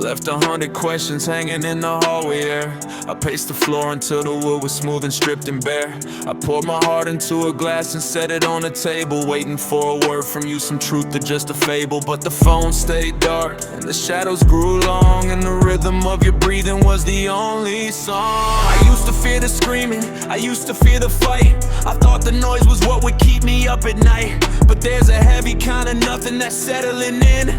left 100 questions hanging in the hallway air. I paced the floor until the wood was smooth and stripped and bare. I poured my heart into a glass and set it on the table, waiting for a word from you, some truth or just a fable. But the phone stayed dark and the shadows grew long, and the rhythm of your breathing was the only song. I used to fear the screaming, I used to fear the fight. I thought the noise was what would keep me up at night, but there's a heavy kind of nothing that's settling in,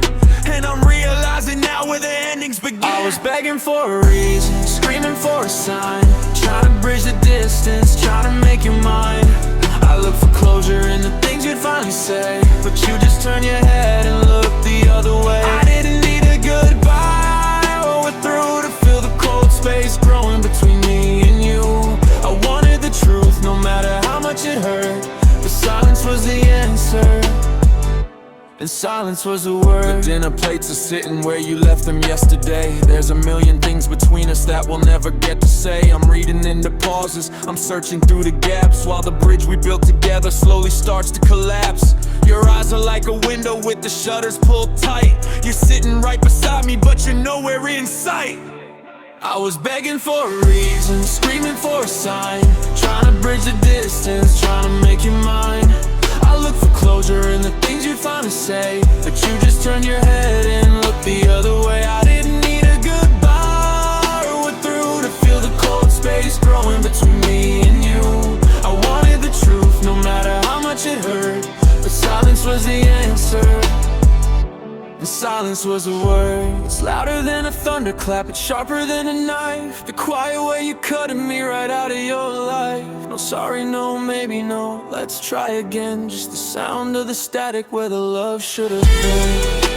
and I'm realizing now where the endings begin. I was begging for a reason, screaming for a sign, trying to bridge the distance, trying to make you mine. I looked for closure in the things you'd finally say, but you just turned your head and looked the other way. I didn't need a goodbye, or we're through, to fill the cold space growing between me and you. I wanted the truth, no matter how much it hurt, but silence was the answer, and silence was the word. The dinner plates are sitting where you left them yesterday. There's a million things between us that we'll never get to say. I'm reading into pauses, I'm searching through the gaps, while the bridge we built together slowly starts to collapse. Your eyes are like a window with the shutters pulled tight. You're sitting right beside me, but you're nowhere in sight. I was begging for a reason, screaming for a sign, trying to bridge the distance, trying to make you mine. I looked for closure in the things you'd finally say, but you just turned your head and looked the other way. I didn't need a goodbye, or we're through, to feel the cold space growing between me and you. I wanted the truth, no matter how much it hurt, but silence was the answer, and silence was a word. It's louder than a thunderclap, it's sharper than a knife, the quiet way you cutting me right out of your life. No sorry, no maybe no, let's try again. Just the sound of the static where the love should have been.